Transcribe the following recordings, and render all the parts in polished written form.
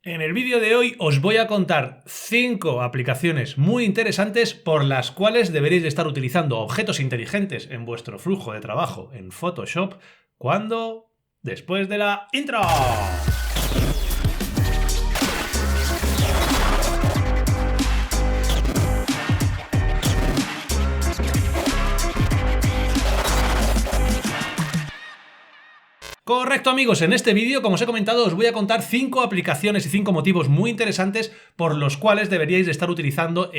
En el vídeo de hoy os voy a contar 5 aplicaciones muy interesantes por las cuales deberéis de estar utilizando objetos inteligentes en vuestro flujo de trabajo en Photoshop después de la intro. Correcto, amigos, en este vídeo, como os he comentado, os voy a contar 5 aplicaciones y 5 motivos muy interesantes por los cuales deberíais de estar utilizando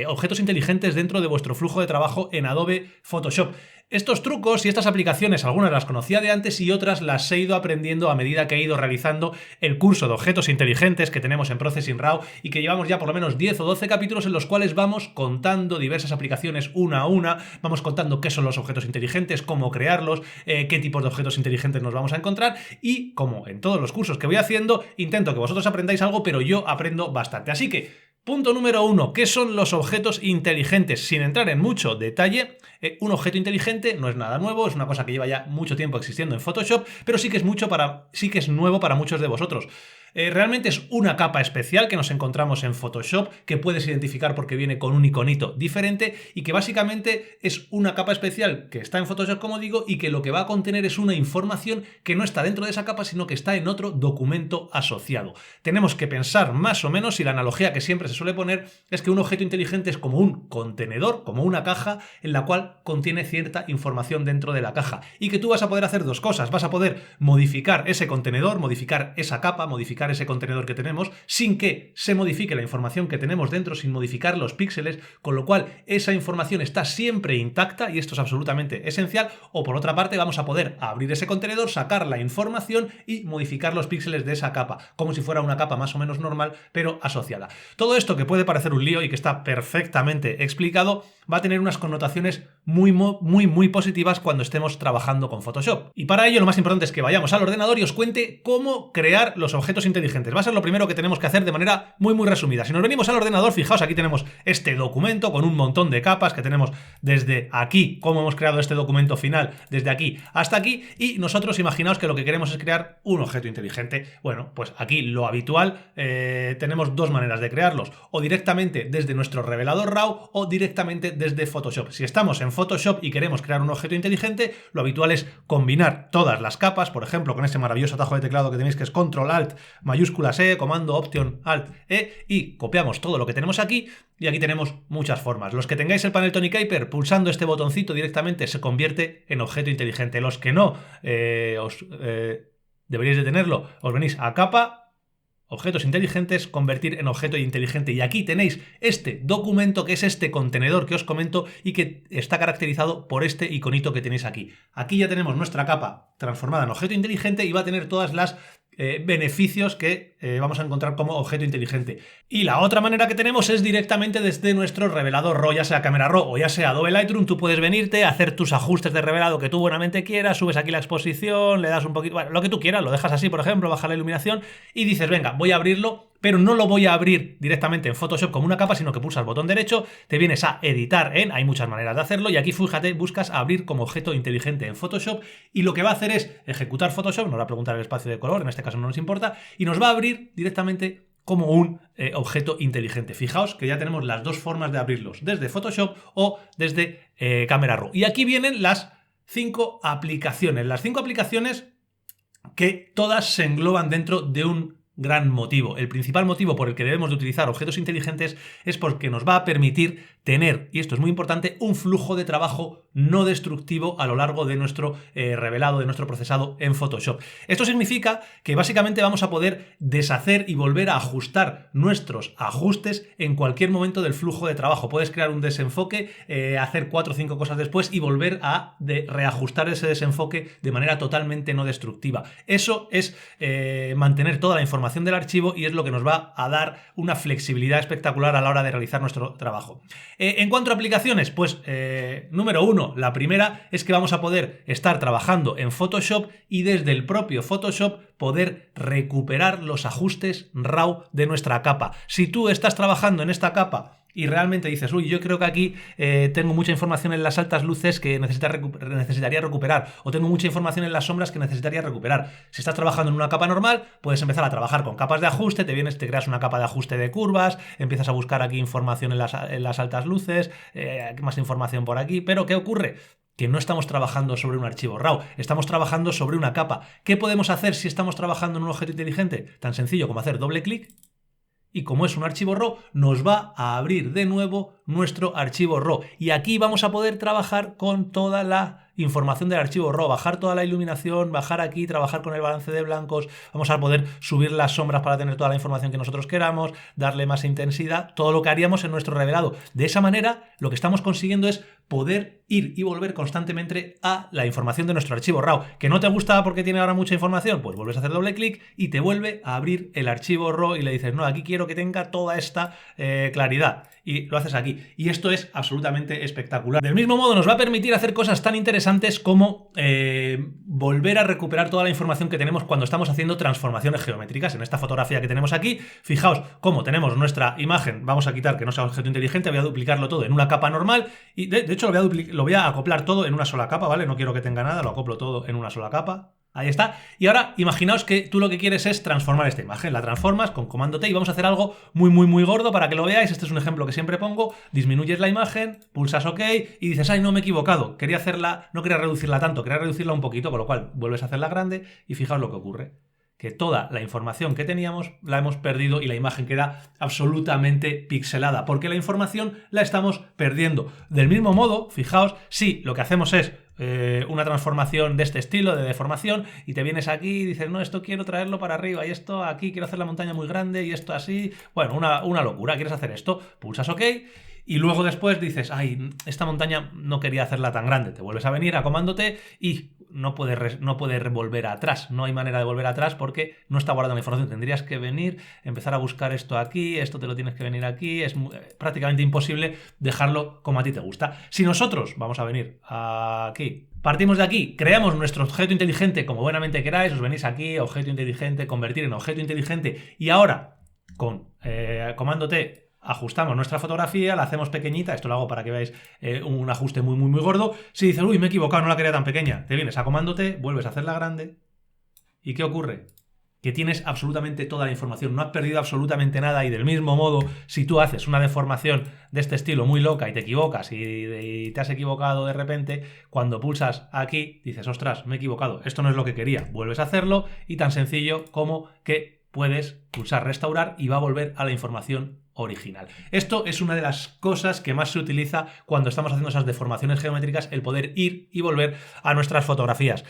objetos inteligentes dentro de vuestro flujo de trabajo en Adobe Photoshop. Estos trucos y estas aplicaciones, algunas las conocía de antes y otras las he ido aprendiendo a medida que he ido realizando el curso de objetos inteligentes que tenemos en Processing Raw y que llevamos ya por lo menos 10 o 12 capítulos en los cuales vamos contando diversas aplicaciones una a una, vamos contando qué son los objetos inteligentes, cómo crearlos, qué tipos de objetos inteligentes nos vamos a encontrar y, como en todos los cursos que voy haciendo, intento que vosotros aprendáis algo, pero yo aprendo bastante. Así que, punto número 1, ¿qué son los objetos inteligentes? Sin entrar en mucho detalle, un objeto inteligente no es nada nuevo, es una cosa que lleva ya mucho tiempo existiendo en Photoshop, pero sí que es nuevo para muchos de vosotros. Realmente es una capa especial que nos encontramos en Photoshop, que puedes identificar porque viene con un iconito diferente y que básicamente es una capa especial que está en Photoshop, como digo, y que lo que va a contener es una información que no está dentro de esa capa, sino que está en otro documento asociado. Tenemos que pensar más o menos, y la analogía que siempre se suele poner es que un objeto inteligente es como un contenedor, como una caja en la cual contiene cierta información dentro de la caja y que tú vas a poder hacer dos cosas. Vas a poder modificar ese contenedor, modificar esa capa, modificar ese contenedor que tenemos sin que se modifique la información que tenemos dentro, sin modificar los píxeles, con lo cual esa información está siempre intacta y esto es absolutamente esencial. O por otra parte vamos a poder abrir ese contenedor, sacar la información y modificar los píxeles de esa capa, como si fuera una capa más o menos normal pero asociada. Todo esto, que puede parecer un lío y que está perfectamente explicado, va a tener unas connotaciones muy positivas cuando estemos trabajando con Photoshop. Y para ello lo más importante es que vayamos al ordenador y os cuente cómo crear los objetos inteligentes. Va a ser lo primero que tenemos que hacer de manera muy resumida. Si nos venimos al ordenador, fijaos, aquí tenemos este documento con un montón de capas que tenemos desde aquí, cómo hemos creado este documento final, desde aquí hasta aquí, y nosotros imaginaos que lo que queremos es crear un objeto inteligente. Bueno, pues aquí lo habitual, tenemos dos maneras de crearlos, o directamente desde nuestro revelador RAW o directamente desde Photoshop. Si estamos en Photoshop y queremos crear un objeto inteligente, lo habitual es combinar todas las capas, por ejemplo, con ese maravilloso atajo de teclado que tenéis que es Control Alt mayúsculas E, comando Option Alt E, y copiamos todo lo que tenemos aquí, y aquí tenemos muchas formas. Los que tengáis el panel Tony Kuiper, pulsando este botoncito directamente se convierte en objeto inteligente. Los que no deberíais de tenerlo, os venís a capa, objetos inteligentes, convertir en objeto inteligente, y aquí tenéis este documento que es este contenedor que os comento y que está caracterizado por este iconito que tenéis aquí. Aquí ya tenemos nuestra capa transformada en objeto inteligente y va a tener todas las beneficios que vamos a encontrar como objeto inteligente. Y la otra manera que tenemos es directamente desde nuestro revelador RAW, ya sea Camera Raw o ya sea Adobe Lightroom. Tú puedes venirte a hacer tus ajustes de revelado que tú buenamente quieras, subes aquí la exposición, le das un poquito, bueno, lo que tú quieras, lo dejas así, por ejemplo, baja la iluminación y dices, venga, voy a abrirlo, pero no lo voy a abrir directamente en Photoshop como una capa, sino que pulsas botón derecho, te vienes a editar hay muchas maneras de hacerlo, y aquí fíjate, buscas abrir como objeto inteligente en Photoshop, y lo que va a hacer es ejecutar Photoshop, nos va a preguntar el espacio de color, en este caso no nos importa, y nos va a abrir directamente como un objeto inteligente. Fijaos que ya tenemos las dos formas de abrirlos, desde Photoshop o desde Camera Raw. Y aquí vienen las 5 aplicaciones, que todas se engloban dentro de un gran motivo. El principal motivo por el que debemos de utilizar objetos inteligentes es porque nos va a permitir tener, y esto es muy importante, un flujo de trabajo no destructivo a lo largo de nuestro revelado, de nuestro procesado en Photoshop. Esto significa que básicamente vamos a poder deshacer y volver a ajustar nuestros ajustes en cualquier momento del flujo de trabajo. Puedes crear un desenfoque, hacer 4 o 5 cosas después y volver a reajustar ese desenfoque de manera totalmente no destructiva. Eso es mantener toda la información del archivo y es lo que nos va a dar una flexibilidad espectacular a la hora de realizar nuestro trabajo. En cuanto a aplicaciones, pues número 1, la primera es que vamos a poder estar trabajando en Photoshop y desde el propio Photoshop poder recuperar los ajustes RAW de nuestra capa. Si tú estás trabajando en esta capa y realmente dices, uy, yo creo que aquí tengo mucha información en las altas luces que necesitaría recuperar, o tengo mucha información en las sombras que necesitaría recuperar. Si estás trabajando en una capa normal, puedes empezar a trabajar con capas de ajuste, te creas una capa de ajuste de curvas, empiezas a buscar aquí información en las altas luces, más información por aquí, pero ¿qué ocurre? Que no estamos trabajando sobre un archivo RAW, estamos trabajando sobre una capa. ¿Qué podemos hacer si estamos trabajando en un objeto inteligente? Tan sencillo como hacer doble clic y como es un archivo RAW, nos va a abrir de nuevo nuestro archivo RAW. Y aquí vamos a poder trabajar con toda la información del archivo RAW, bajar toda la iluminación, bajar aquí, trabajar con el balance de blancos, vamos a poder subir las sombras para tener toda la información que nosotros queramos, darle más intensidad, todo lo que haríamos en nuestro revelado. De esa manera, lo que estamos consiguiendo es poder ir y volver constantemente a la información de nuestro archivo RAW. ¿Que no te gusta porque tiene ahora mucha información? Pues vuelves a hacer doble clic y te vuelve a abrir el archivo RAW y le dices, no, aquí quiero que tenga toda esta claridad. Y lo haces aquí. Y esto es absolutamente espectacular. Del mismo modo, nos va a permitir hacer cosas tan interesantes como volver a recuperar toda la información que tenemos cuando estamos haciendo transformaciones geométricas. En esta fotografía que tenemos aquí, fijaos cómo tenemos nuestra imagen. Vamos a quitar que no sea objeto inteligente, voy a duplicarlo todo en una capa normal. Y de hecho lo voy a acoplar todo en una sola capa, ¿vale? No quiero que tenga nada, lo acoplo todo en una sola capa. Ahí está. Y ahora imaginaos que tú lo que quieres es transformar esta imagen. La transformas con comando T y vamos a hacer algo muy gordo para que lo veáis. Este es un ejemplo que siempre pongo. Disminuyes la imagen, pulsas OK y dices, ay, no me he equivocado. No quería reducirla tanto, quería reducirla un poquito, con lo cual vuelves a hacerla grande y fijaos lo que ocurre. Que toda la información que teníamos la hemos perdido y la imagen queda absolutamente pixelada, porque la información la estamos perdiendo. Del mismo modo, fijaos, si lo que hacemos es una transformación de este estilo, de deformación, y te vienes aquí y dices, no, esto quiero traerlo para arriba, y esto aquí quiero hacer la montaña muy grande, y esto así, bueno, una locura, quieres hacer esto, pulsas OK, y luego después dices, ay, esta montaña no quería hacerla tan grande, te vuelves a venir a comando T y no puedes volver atrás, no hay manera de volver atrás porque no está guardando la información, tendrías que venir, empezar a buscar esto aquí, esto te lo tienes que venir aquí, es prácticamente imposible dejarlo como a ti te gusta. Si nosotros, vamos a venir aquí, partimos de aquí, creamos nuestro objeto inteligente como buenamente queráis, os venís aquí, objeto inteligente, convertir en objeto inteligente, y ahora con comando T ajustamos nuestra fotografía, la hacemos pequeñita, esto lo hago para que veáis un ajuste muy gordo. Si dices, uy, me he equivocado, no la quería tan pequeña, te vienes a comando T, vuelves a hacerla grande, ¿y qué ocurre? Que tienes absolutamente toda la información, no has perdido absolutamente nada, y del mismo modo, si tú haces una deformación de este estilo muy loca y te equivocas y te has equivocado de repente, cuando pulsas aquí dices, ostras, me he equivocado, esto no es lo que quería, vuelves a hacerlo y tan sencillo como que puedes pulsar restaurar y va a volver a la información original. Esto es una de las cosas que más se utiliza cuando estamos haciendo esas deformaciones geométricas, el poder ir y volver a nuestras fotografías.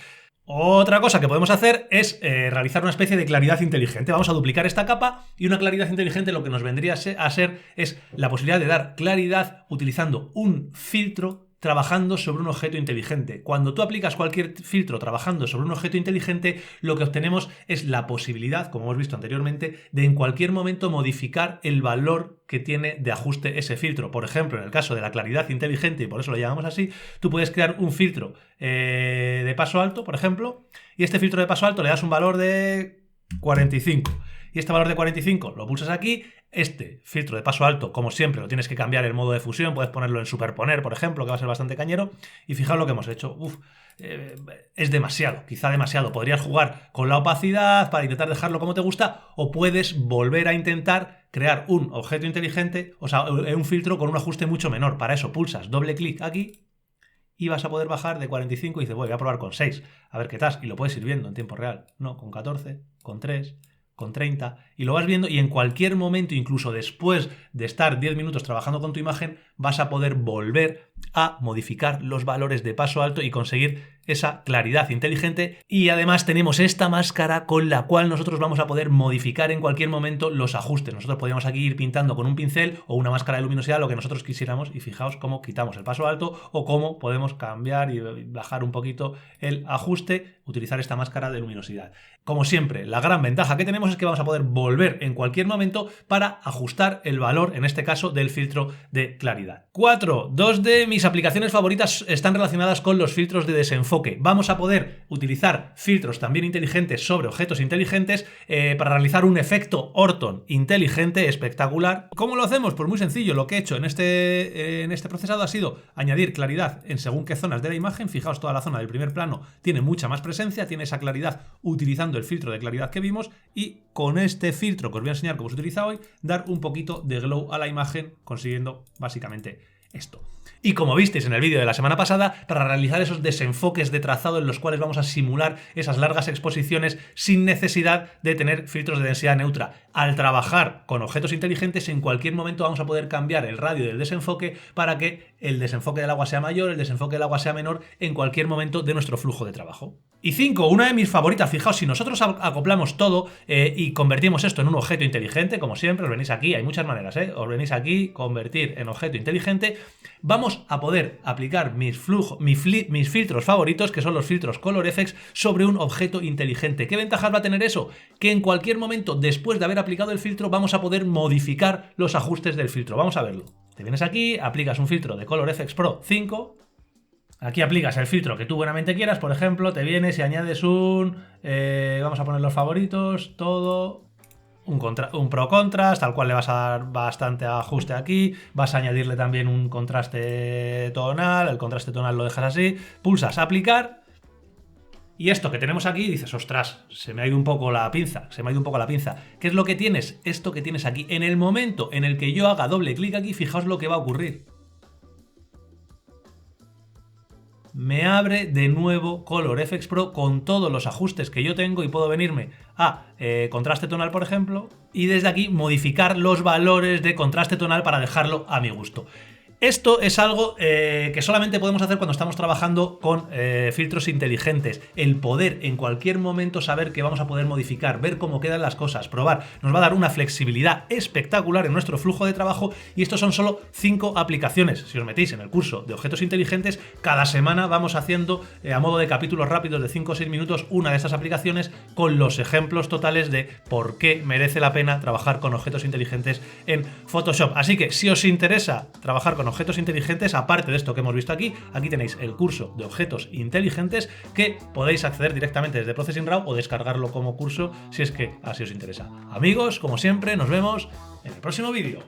Otra cosa que podemos hacer es realizar una especie de claridad inteligente. Vamos a duplicar esta capa y una claridad inteligente lo que nos vendría a ser es la posibilidad de dar claridad utilizando un filtro trabajando sobre un objeto inteligente. Cuando tú aplicas cualquier filtro trabajando sobre un objeto inteligente, lo que obtenemos es la posibilidad, como hemos visto anteriormente, de en cualquier momento modificar el valor que tiene de ajuste ese filtro. Por ejemplo, en el caso de la claridad inteligente, y por eso lo llamamos así, tú puedes crear un filtro de paso alto, por ejemplo, y este filtro de paso alto le das un valor de 45. Y este valor de 45 lo pulsas aquí. Este filtro de paso alto, como siempre, lo tienes que cambiar el modo de fusión, puedes ponerlo en superponer, por ejemplo, que va a ser bastante cañero, y fijaos lo que hemos hecho. Es demasiado, quizá demasiado. Podrías jugar con la opacidad para intentar dejarlo como te gusta, o puedes volver a intentar crear un objeto inteligente, o sea, un filtro con un ajuste mucho menor. Para eso pulsas doble clic aquí y vas a poder bajar de 45 y dices, voy a probar con 6, a ver qué tal, y lo puedes ir viendo en tiempo real. No, con 14, con 3... con 30, y lo vas viendo, y en cualquier momento, incluso después de estar 10 minutos trabajando con tu imagen, vas a poder volver a modificar los valores de paso alto y conseguir esa claridad inteligente. Y además tenemos esta máscara con la cual nosotros vamos a poder modificar en cualquier momento los ajustes. Nosotros podríamos aquí ir pintando con un pincel o una máscara de luminosidad lo que nosotros quisiéramos, y fijaos cómo quitamos el paso alto o cómo podemos cambiar y bajar un poquito el ajuste, utilizar esta máscara de luminosidad. Como siempre, la gran ventaja que tenemos es que vamos a poder volver en cualquier momento para ajustar el valor, en este caso, del filtro de claridad. 4. 2D mis aplicaciones favoritas están relacionadas con los filtros de desenfoque. Vamos a poder utilizar filtros también inteligentes sobre objetos inteligentes para realizar un efecto Orton inteligente espectacular. ¿Cómo lo hacemos? Pues muy sencillo. Lo que he hecho en este procesado ha sido añadir claridad en según qué zonas de la imagen. Fijaos, toda la zona del primer plano tiene mucha más presencia, tiene esa claridad utilizando el filtro de claridad que vimos, y con este filtro que os voy a enseñar cómo se utiliza hoy, dar un poquito de glow a la imagen, consiguiendo básicamente esto. Y como visteis en el vídeo de la semana pasada, para realizar esos desenfoques de trazado en los cuales vamos a simular esas largas exposiciones sin necesidad de tener filtros de densidad neutra. Al trabajar con objetos inteligentes, en cualquier momento vamos a poder cambiar el radio del desenfoque para que el desenfoque del agua sea mayor, el desenfoque del agua sea menor en cualquier momento de nuestro flujo de trabajo. Y 5, una de mis favoritas. Fijaos, si nosotros acoplamos todo y convertimos esto en un objeto inteligente, como siempre, os venís aquí, hay muchas maneras, os venís aquí, convertir en objeto inteligente, vamos a poder aplicar mis filtros favoritos, que son los filtros Color Efex, sobre un objeto inteligente. ¿Qué ventajas va a tener eso? Que en cualquier momento, después de haber aplicado el filtro, vamos a poder modificar los ajustes del filtro. Vamos a verlo. Te vienes aquí, aplicas un filtro de Color Efex Pro 5. Aquí aplicas el filtro que tú buenamente quieras. Por ejemplo, te vienes y añades vamos a poner los favoritos, todo, un Pro Contrast, al cual le vas a dar bastante ajuste aquí. Vas a añadirle también un contraste tonal. El contraste tonal lo dejas así. Pulsas aplicar. Y esto que tenemos aquí, dices, ostras, se me ha ido un poco la pinza, ¿Qué es lo que tienes? Esto que tienes aquí. En el momento en el que yo haga doble clic aquí, fijaos lo que va a ocurrir. Me abre de nuevo Color Efex Pro con todos los ajustes que yo tengo, y puedo venirme a contraste tonal, por ejemplo, y desde aquí modificar los valores de contraste tonal para dejarlo a mi gusto. Esto es algo que solamente podemos hacer cuando estamos trabajando con filtros inteligentes. El poder en cualquier momento saber que vamos a poder modificar, ver cómo quedan las cosas, probar, nos va a dar una flexibilidad espectacular en nuestro flujo de trabajo. Y estos son solo 5 aplicaciones. Si os metéis en el curso de objetos inteligentes, cada semana vamos haciendo a modo de capítulos rápidos de 5 o 6 minutos una de estas aplicaciones, con los ejemplos totales de por qué merece la pena trabajar con objetos inteligentes en Photoshop. Así que si os interesa trabajar con objetos inteligentes, aparte de esto que hemos visto aquí tenéis el curso de objetos inteligentes, que podéis acceder directamente desde Processing Raw o descargarlo como curso si es que así os interesa. Amigos, como siempre, nos vemos en el próximo vídeo.